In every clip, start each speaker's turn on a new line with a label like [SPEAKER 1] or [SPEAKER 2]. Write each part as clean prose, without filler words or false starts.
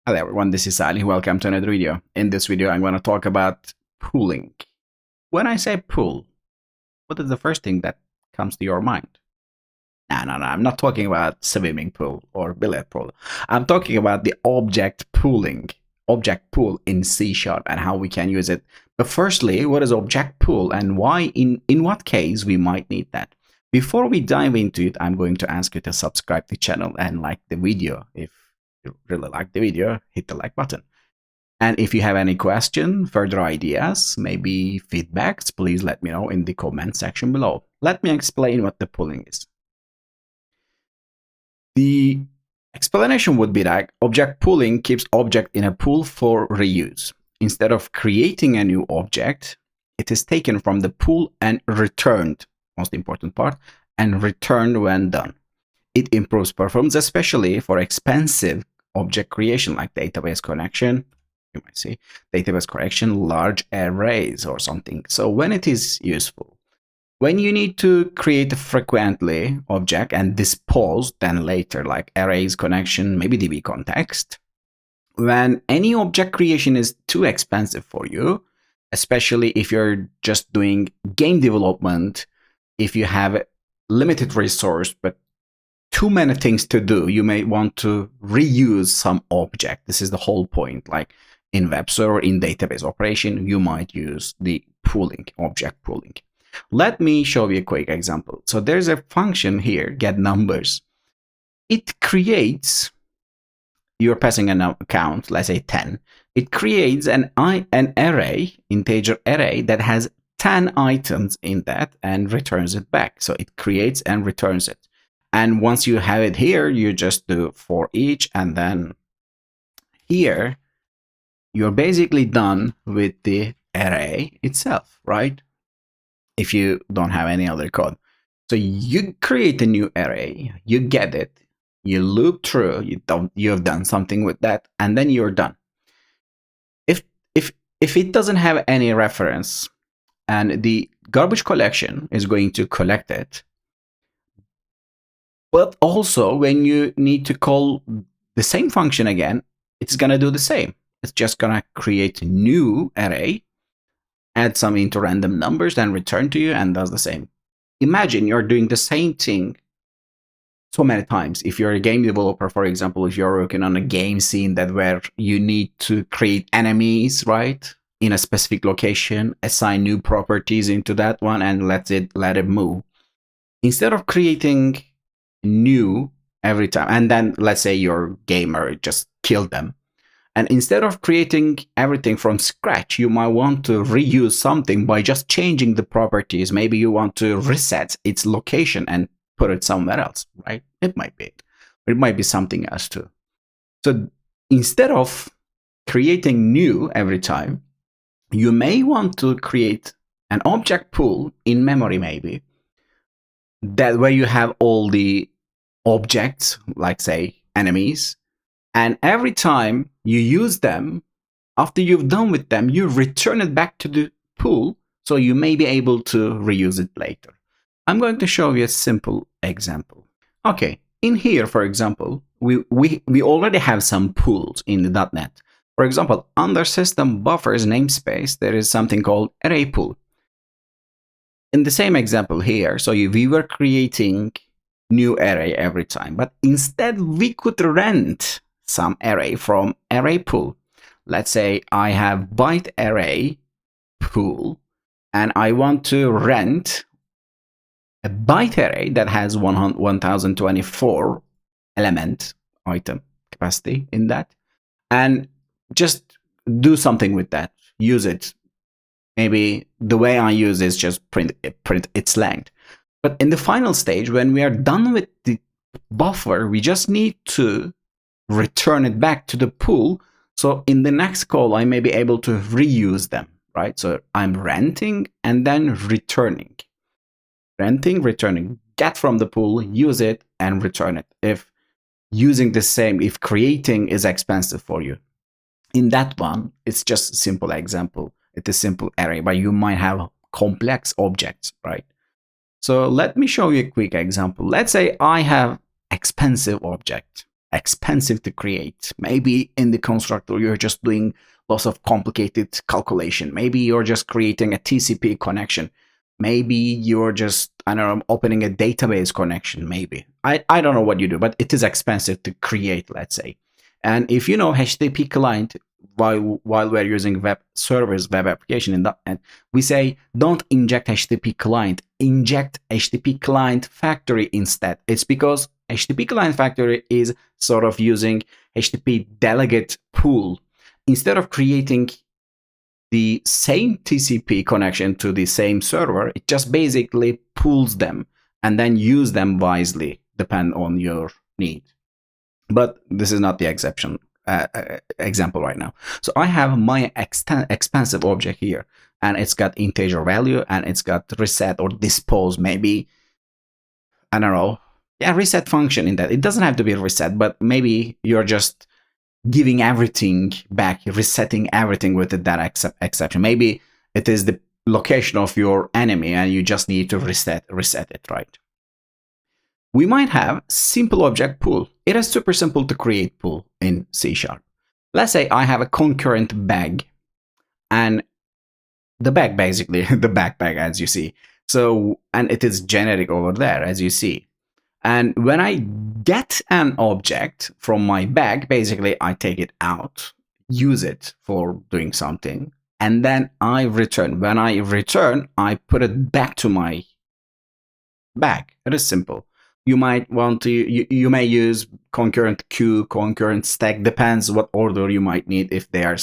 [SPEAKER 1] Hello everyone, this is Ali. Welcome to another video. In this video, I'm going to talk about pooling. When I say pool, what is the first thing that comes to your mind? No, I'm not talking about swimming pool or billiard pool. I'm talking about the object pooling, object pool in C# and how we can use it. But firstly, what is object pool and why in what case we might need that? Before we dive into it, I'm going to ask you to subscribe to the channel and like the video. If you really like the video, hit the like button. And if you have any question, further ideas, maybe feedbacks, please let me know in the comment section below. Let me explain what the pooling is. The explanation would be that object pooling keeps object in a pool for reuse. Instead of creating a new object, it is taken from the pool and returned, most important part, and returned when done. It improves performance, especially for expensive object creation like database connection. You might see database correction, large arrays or something. So when it is useful, when you need to create frequently object and dispose then later, like arrays connection, maybe DB context, when any object creation is too expensive for you, especially if you're just doing game development, if you have limited resource but too many things to do, you may want to reuse some object. This is the whole point. Like in web server, in database operation, you might use the pooling, object pooling. Let me show you a quick example. So there's a function here, get numbers. It creates, you're passing an count, let's say 10. It creates an array, integer array that has 10 items in that and returns it back. So it creates and returns it. And once you have it here, you just do for each, and then here, you're basically done with the array itself, right? If you don't have any other code. So you create a new array, you get it, you loop through, you have done something with that, and then you're done. If it doesn't have any reference, and the garbage collection is going to collect it, but also when you need to call the same function again, it's going to do the same. It's just going to create a new array, add some into random numbers, then return to you and does the same. Imagine you're doing the same thing so many times. If you're a game developer, for example, if you're working on a game scene that where you need to create enemies, right, in a specific location, assign new properties into that one and let it move. Instead of creating new every time, and then let's say your gamer just killed them, and instead of creating everything from scratch, you might want to reuse something by just changing the properties. Maybe you want to reset its location and put it somewhere else, right? It might be it. It might be something else too. So instead of creating new every time, you may want to create an object pool in memory, maybe, that where you have all the objects, like say enemies, and every time you use them, after you've done with them, you return it back to the pool, so you may be able to reuse it later. I'm going to show you a simple example. Okay, in here, for example, we already have some pools in the .NET. For example, under system buffers namespace, there is something called array pool. In the same example here, so we were creating new array every time, but instead we could rent some array from array pool. Let's say I have byte array pool and I want to rent a byte array that has 1024 element item capacity in that, and just do something with that, use it. Maybe the way I use is just print its length. But in the final stage, when we are done with the buffer, we just need to return it back to the pool. So in the next call, I may be able to reuse them, right? So I'm renting and then returning. Renting, returning, get from the pool, use it, and return it. If using the same, if creating is expensive for you. In that one, it's just a simple example. It's a simple array, but you might have complex objects, right? So let me show you a quick example. Let's say I have expensive object. expensive to create. Maybe in the constructor, you're just doing lots of complicated calculation. Maybe you're just creating a TCP connection. Maybe you're just, I don't know, opening a database connection. Maybe. I don't know what you do, but it is expensive to create, let's say. And if you know HTTP client, while we're using web servers, web application in .NET, we say don't inject HTTP client, inject HTTP client factory instead. It's because HTTP client factory is sort of using HTTP delegate pool. Instead of creating the same TCP connection to the same server, it just basically pools them and then use them wisely, depend on your need. But this is not the example right now. So I have my expensive object here, and it's got integer value, and it's got reset or dispose, maybe, I don't know, yeah, reset function in that. It doesn't have to be reset, but maybe you're just giving everything back, resetting everything with that exception. Maybe it is the location of your enemy, and you just need to reset it, right? We might have simple object pool. It is super simple to create pool in C#. Let's say I have a concurrent bag, and the bag basically, the backpack as you see. So, and it is generic over there as you see. And when I get an object from my bag, basically I take it out, use it for doing something, and then I return. When I return, I put it back to my bag. It is simple. You might want to, you may use concurrent queue, concurrent stack, depends what order you might need if they are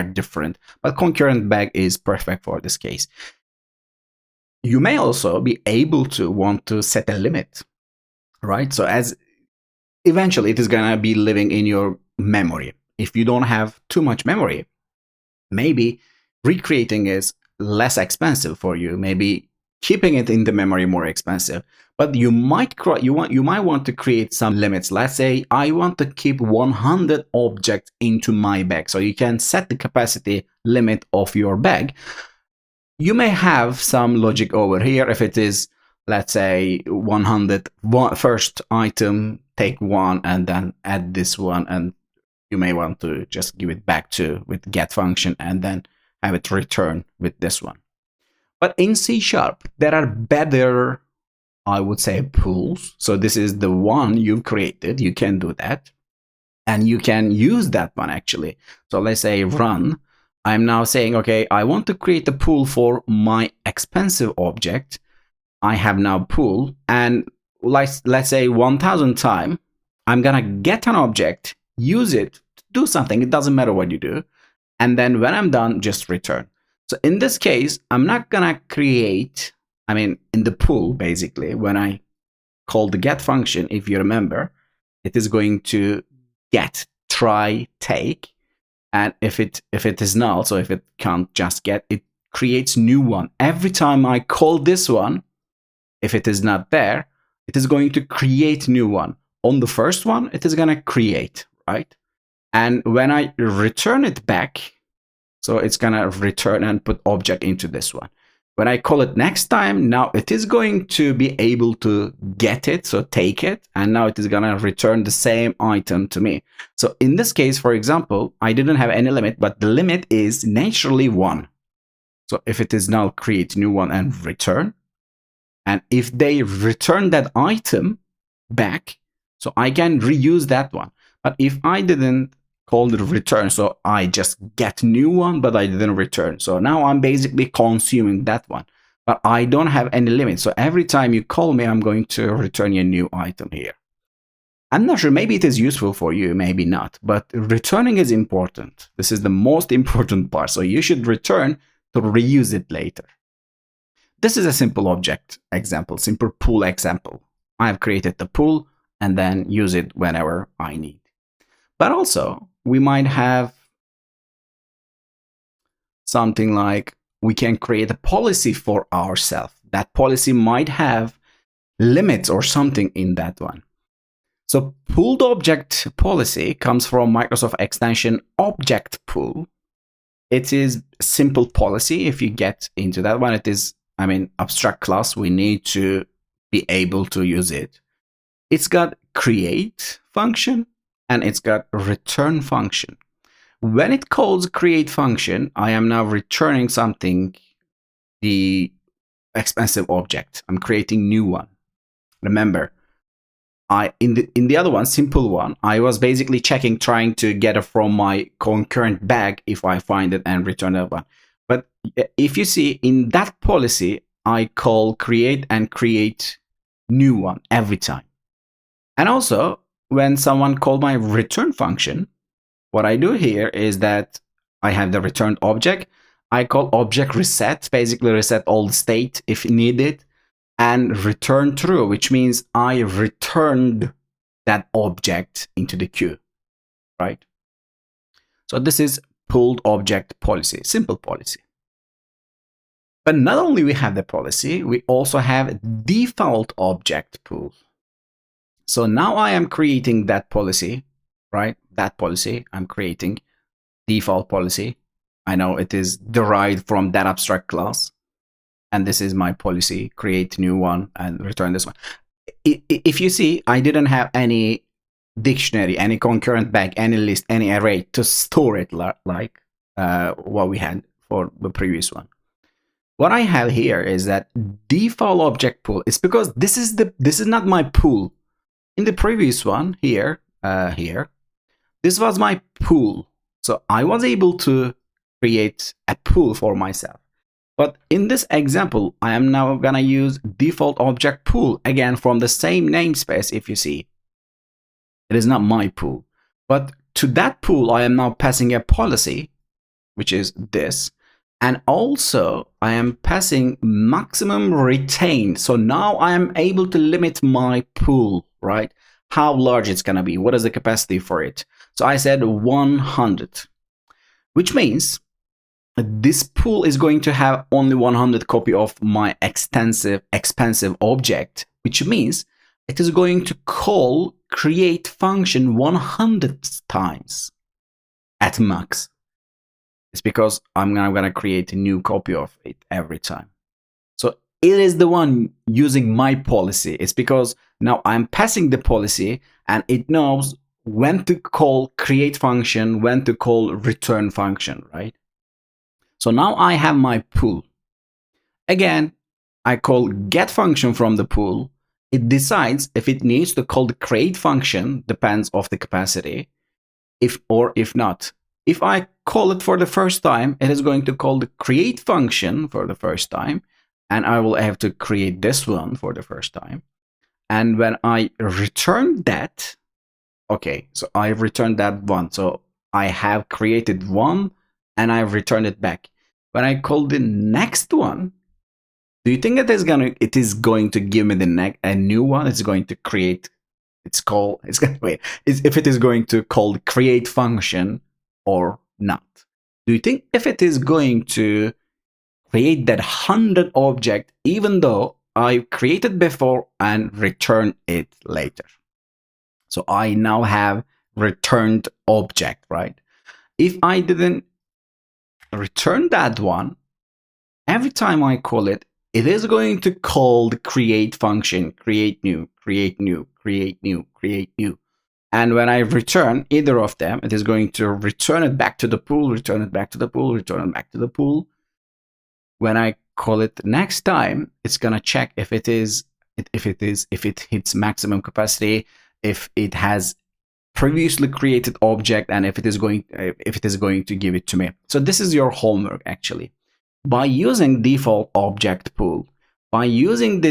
[SPEAKER 1] different. But concurrent bag is perfect for this case. You may also be able to want to set a limit, right? So as eventually it is gonna be living in your memory. If you don't have too much memory, maybe recreating is less expensive for you. Maybe keeping it in the memory more expensive. But you might want to create some limits. Let's say I want to keep 100 objects into my bag. So you can set the capacity limit of your bag. You may have some logic over here. If it is, let's say, 100 first item, take one and then add this one, and you may want to just give it back to with get function and then have it return with this one. But in C#, there are better, I would say, pools. So this is the one you've created. You can do that. And you can use that one actually. So let's say run. I'm now saying, okay, I want to create a pool for my expensive object. I have now pool. And let's say 1000 times, I'm going to get an object, use it, do something. It doesn't matter what you do. And then when I'm done, just return. So in this case, I'm not going to create, in the pool, basically, when I call the get function, if you remember, it is going to get, try, take. And if it is null, so if it can't just get, it creates new one. Every time I call this one, if it is not there, it is going to create new one. On the first one, it is going to create, right? And when I return it back, so it's going to return and put object into this one. When I call it next time, now it is going to be able to get it, so take it, and now it is going to return the same item to me. So in this case, for example, I didn't have any limit, but the limit is naturally 1. So if it is now create new one and return, and if they return that item back, so I can reuse that one. But if I didn't call the return, so I just get new one, but I didn't return. So now I'm basically consuming that one, but I don't have any limit. So every time you call me, I'm going to return you a new item here. I'm not sure, maybe it is useful for you, maybe not, but returning is important. This is the most important part. So you should return to reuse it later. This is a simple object example, simple pool example. I have created the pool and then use it whenever I need. But also, we might have something like we can create a policy for ourselves. That policy might have limits or something in that one. So pooled object policy comes from Microsoft extension object pool. It is a simple policy. If you get into that one, it is, abstract class. We need to be able to use it. It's got create function. and it's got a return function. When it calls create function, I am now returning something, the expensive object. I'm creating new one. Remember, in the other one, simple one, I was basically checking, trying to get it from my concurrent bag if I find it and return that one. But if you see in that policy, I call create and create new one every time. And also, when someone called my return function, what I do here is that I have the returned object. I call object reset, basically reset all the state if needed, and return true, which means I returned that object into the queue, right? So this is pulled object policy, simple policy. But not only we have the policy, we also have default object pool. So now I am creating that policy, right? That policy I'm creating, default policy. I know it is derived from that abstract class. And this is my policy, create new one and return this one. If you see, I didn't have any dictionary, any concurrent bag, any list, any array to store it like what we had for the previous one. What I have here is that default object pool is because this is not my pool. In the previous one here, this was my pool. So I was able to create a pool for myself. But in this example, I am now gonna use default object pool again from the same namespace. If you see, it is not my pool, but to that pool, I am now passing a policy, which is this. And also I am passing maximum retain. So now I am able to limit my pool, right? How large it's gonna be, what is the capacity for it. So I said 100, which means this pool is going to have only 100 copy of my expensive object, which means it is going to call create function 100 times at max. It's because I'm now going to create a new copy of it every time. So it is the one using my policy. It's because now I'm passing the policy and it knows when to call create function, when to call return function, right? So now I have my pool. Again, I call get function from the pool. It decides if it needs to call the create function, depends of the capacity, if not. If I call it for the first time, it is going to call the create function for the first time, and I will have to create this one for the first time. And when I return that, okay, so I returned that one. So I have created one and I returned it back. When I call the next one, do you think it is going to give me a new one? It's going to create. If it is going to call the create function or not? Do you think if it is going to create that 100 object, even though I created before and return it later? So I now have returned object, right? If I didn't return that one, every time I call it, it is going to call the create function, create new, create new, create new, create new. And when I return either of them, it is going to return it back to the pool, return it back to the pool, return it back to the pool. When I call it next time, it's going to check if it hits maximum capacity, if it has previously created object, and if it is going to give it to me. So this is your homework actually. By using default object pool, by using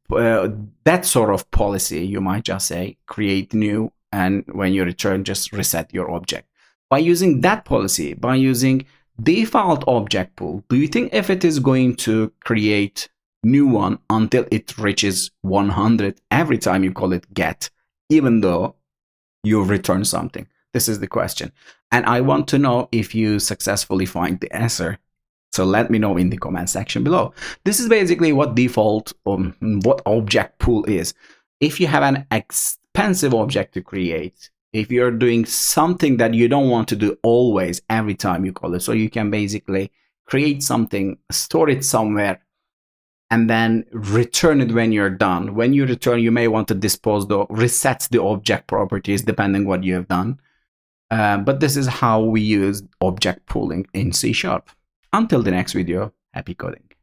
[SPEAKER 1] that sort of policy, you might just say create new, and when you return, just reset your object. By using that policy, by using default object pool, do you think if it is going to create new one until it reaches 100 every time you call it get, even though you return something? This is the question. And I want to know if you successfully find the answer. So let me know in the comment section below. This is basically what default, what object pool is. If you have an expensive object to create, if you're doing something that you don't want to do always, every time you call it, so you can basically create something, store it somewhere, and then return it when you're done. When you return, you may want to reset the object properties depending what you have done. But this is how we use object pooling in C#. Until the next video, happy coding.